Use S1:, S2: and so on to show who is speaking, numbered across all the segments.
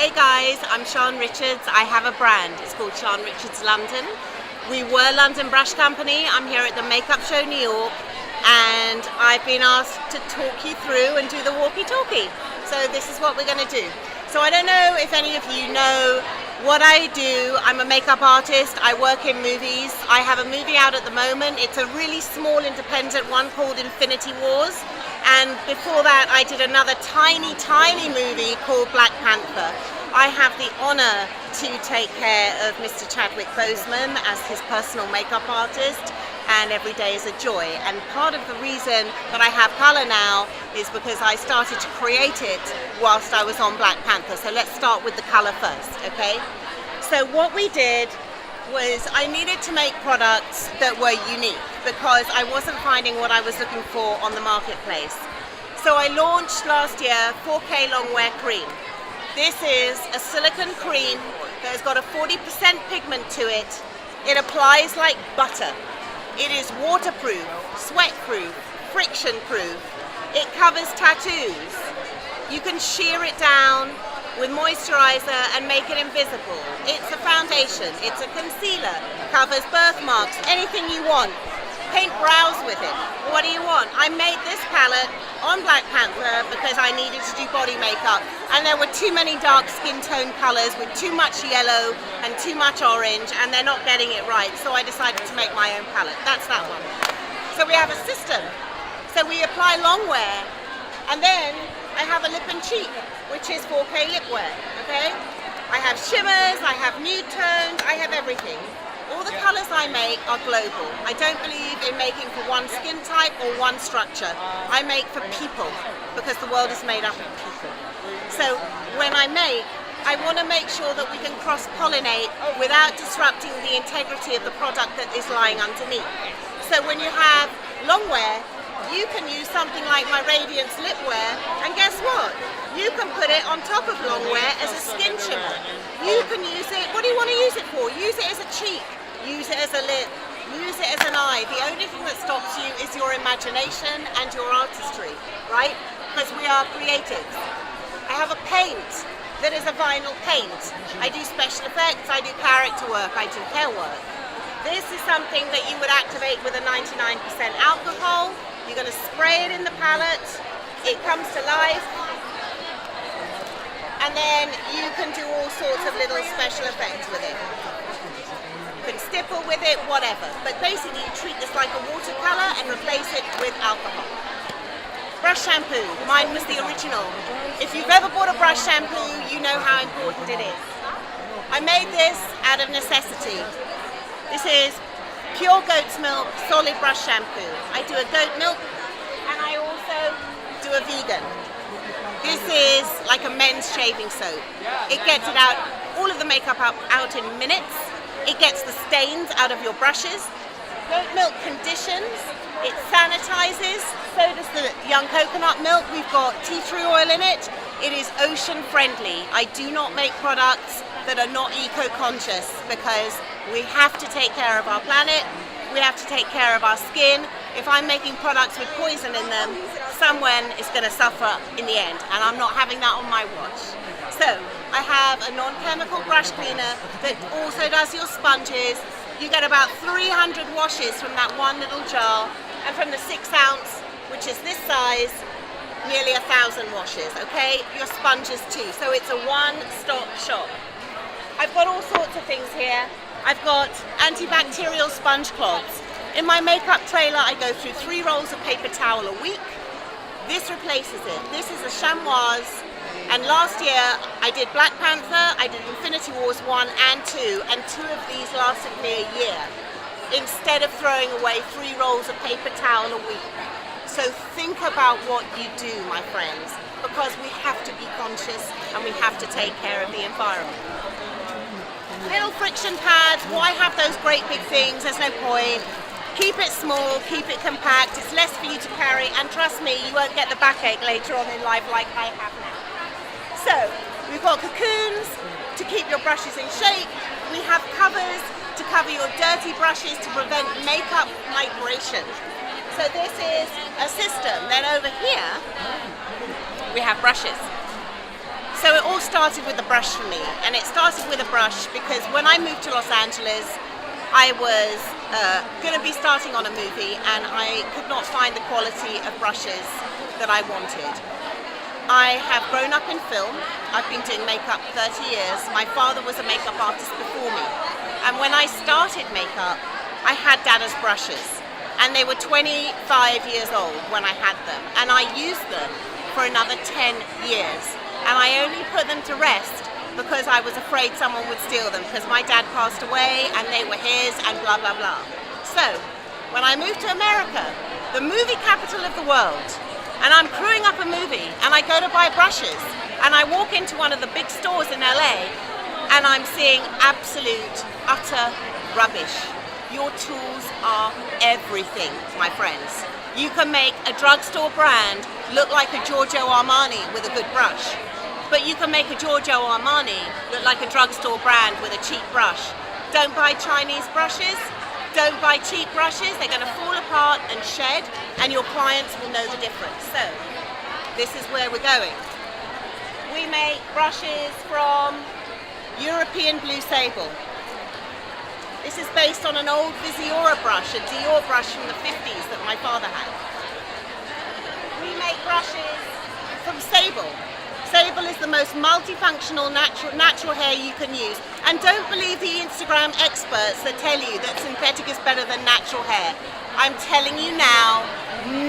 S1: Hey guys, I'm Sian Richards. I have a brand. It's called Sian Richards London. We were London Brush Company. I'm here at the Makeup Show New York, and I've been asked to talk you through and do the walkie-talkie. So this is what we're going to do. So I don't know if any of you know what I do. I'm a makeup artist. I work in movies. I have a movie out at the moment. It's a really small independent one called Infinity Wars. And before that, I did another tiny movie called Black Panther. I have the honor to take care of Mr. Chadwick Boseman as his personal makeup artist, and every day is a joy. And part of the reason that I have color now is because I started to create it whilst I was on Black Panther. So let's start with the color first, okay? So what we did was I needed to make products that were unique because I wasn't finding what I was looking for on the marketplace. So I launched last year 4K Longwear Cream. This is a silicone cream that has got a 40% pigment to it. It applies like butter. It is waterproof, sweat-proof, friction-proof. It covers tattoos. You can shear it down with moisturizer and make it invisible. It's a foundation, it's a concealer, covers birthmarks, anything you want. Paint brows with it. What do you want? I made this palette on Black Panther because I needed to do body makeup, and there were too many dark skin tone colors with too much yellow and too much orange, and they're not getting it right, so I decided to make my own palette. That's that one. So we have a system. So we apply longwear, and then I have a lip and cheek, which is 4K lip wear, okay? I have shimmers, I have nude tones, I have everything. All the colors I make are global. I don't believe in making for one skin type or one structure. I make for people because the world is made up of people. So when I make, I want to make sure that we can cross-pollinate without disrupting the integrity of the product that is lying underneath. So when you have longwear, you can use something like my Radiance lip wear, and guess what? You can put it on top of longwear as a skin shimmer. You can use it, what do you want to use it for? Use it as a cheek, use it as a lip, use it as an eye. The only thing that stops you is your imagination and your artistry, right? Because we are creatives. I have a paint that is a vinyl paint. I do special effects, I do character work, I do hair work. This is something that you would activate with a 99% alcohol. You're going to spray it in the palette, it comes to life, and then you can do all sorts of little special effects with it. You can stipple with it, whatever. But basically you treat this like a watercolor and replace it with alcohol. Brush shampoo, mine was the original. If you've ever bought a brush shampoo, you know how important it is. I made this out of necessity. This is pure goat's milk, solid brush shampoo. I do a goat milk, and I also do a vegan. This is like a men's shaving soap. It gets it out, all of the makeup out in minutes. It gets the stains out of your brushes. Goat milk conditions, it sanitizes, so does the young coconut milk. We've got tea tree oil in it. It is ocean friendly. I do not make products that are not eco-conscious because we have to take care of our planet, we have to take care of our skin. If I'm making products with poison in them, someone is going to suffer in the end, and I'm not having that on my watch. So I have a non-chemical brush cleaner that also does your sponges. You get about 300 washes from that one little jar, and from the 6 ounce, which is this size, nearly 1,000 washes, okay? Your sponges too, so it's a one-stop shop. I've got all sorts of things here. I've got antibacterial sponge cloths. In my makeup trailer, I go through 3 rolls of paper towel a week. This replaces it. This is a chamois. And last year, I did Black Panther, I did Infinity Wars 1 and 2, and 2 of these lasted me a year, instead of throwing away 3 rolls of paper towel a week. So think about what you do, my friends, because we have to be conscious and we have to take care of the environment. Little friction pads, why have those great big things? There's no point. Keep it small, keep it compact, it's less for you to carry, and trust me, you won't get the backache later on in life like I have now. So, we've got cocoons to keep your brushes in shape, we have covers to cover your dirty brushes to prevent makeup migration. So this is a system. Then over here, we have brushes. So So it all started with a brush for me, and it started with a brush because when I moved to Los Angeles, I was going to be starting on a movie, and I could not find the quality of brushes that I wanted. I have grown up in film. I've been doing makeup 30 years. My father was a makeup artist before me, and when I started makeup, I had Dada's brushes, and they were 25 years old when I had them, and I used them for another 10 years. And I only put them to rest because I was afraid someone would steal them because my dad passed away and they were his and blah, blah, blah. So when I moved to America, the movie capital of the world, and I'm crewing up a movie and I go to buy brushes and I walk into one of the big stores in LA and I'm seeing absolute, utter rubbish. Your tools are everything, my friends. You can make a drugstore brand look like a Giorgio Armani with a good brush. But you can make a Giorgio Armani look like a drugstore brand with a cheap brush. Don't buy Chinese brushes. Don't buy cheap brushes. They're going to fall apart and shed, and your clients will know the difference. So, this is where we're going. We make brushes from European Blue Sable. This is based on an old Visiora brush, a Dior brush from the 50s that my father had. We make brushes from sable. Sable is the most multifunctional natural hair you can use. And don't believe the Instagram experts that tell you that synthetic is better than natural hair. I'm telling you now,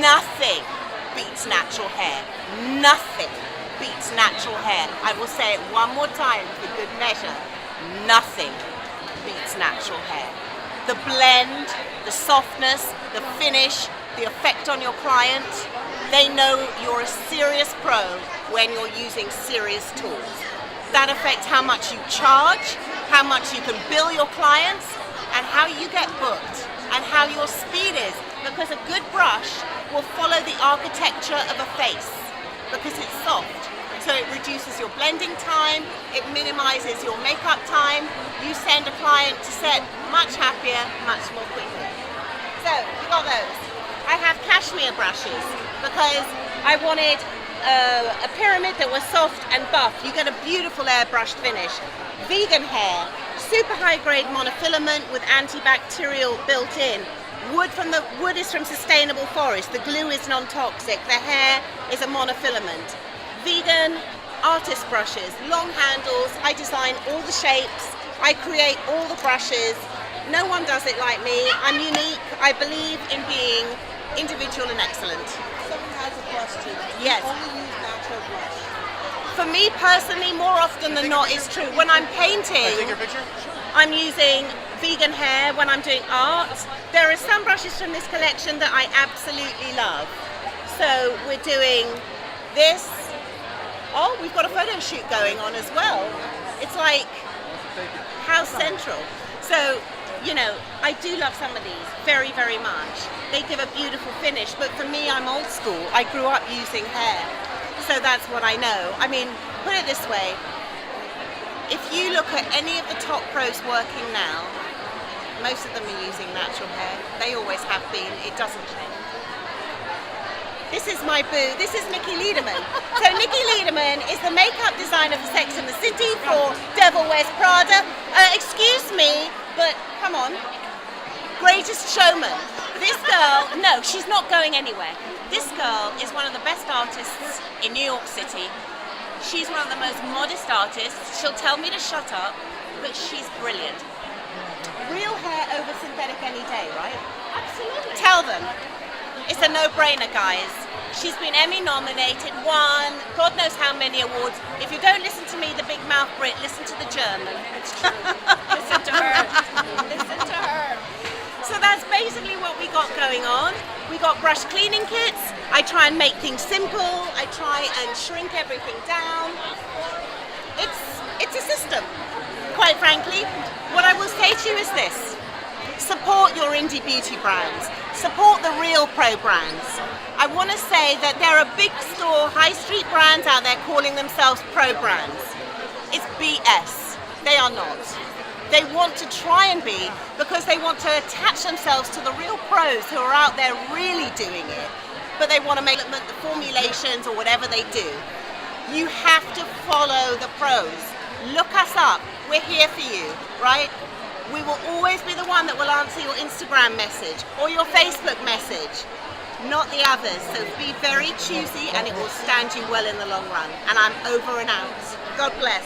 S1: nothing beats natural hair. Nothing beats natural hair. I will say it one more time for good measure. Nothing beats natural hair. The blend, the softness, the finish, the effect on your client, they know you're a serious pro when you're using serious tools. That affects how much you charge, how much you can bill your clients, and how you get booked, and how your speed is, because a good brush will follow the architecture of a face, because it's soft. So it reduces your blending time, it minimizes your makeup time, you send a client to set much happier, much more quickly. So, you got those. I have cashmere brushes, because I wanted a pyramid that was soft and buff. You get a beautiful airbrushed finish. Vegan hair, super high grade monofilament with antibacterial built in. Wood is from sustainable forest. The glue is non-toxic. The hair is a monofilament. Vegan artist brushes, long handles. I design all the shapes. I create all the brushes. No one does it like me. I'm unique. I believe in being individual and excellent.
S2: Someone has a question.
S1: Yes.
S2: You only use natural brush.
S1: For me personally, more often than not, it's true. When I'm painting,
S3: Take your picture?
S1: I'm using vegan hair. When I'm doing art, there are some brushes from this collection that I absolutely love. So we're doing this. Oh, we've got a photo shoot going on as well. It's like House Central. So, you know, I do love some of these very, very much. They give a beautiful finish, but for me, I'm old school. I grew up using hair, so that's what I know. I mean, put it this way, if you look at any of the top pros working now, most of them are using natural hair. They always have been. It doesn't change. This is my boo. This is Nikki Liederman. So Nikki Liederman is the makeup designer for Sex and the City, for Devil Wears Prada. Excuse me, but come on. Greatest Showman. This girl, no, she's not going anywhere. This girl is one of the best artists in New York City. She's one of the most modest artists. She'll tell me to shut up, but she's brilliant. Real hair over synthetic any day, right? Absolutely. Tell them. It's a no-brainer, guys. She's been Emmy nominated, won God knows how many awards. If you don't listen to me, the big mouth Brit, listen to the German. It's true. Listen to her. Listen to her. So that's basically what we got going on. We got brush cleaning kits. I try and make things simple. I try and shrink everything down. It's a system, quite frankly. What I will say to you is this. Support your indie beauty brands. Support the real pro brands. I want to say that there are big store, high street brands out there calling themselves pro brands. It's BS. They are not. They want to try and be because they want to attach themselves to the real pros who are out there really doing it. But they want to make the formulations or whatever they do. You have to follow pros. Look us up. We're here for you, right? We will always be the one that will answer your Instagram message or your Facebook message, not the others. So be very choosy and it will stand you well in the long run. And I'm over and out. God bless.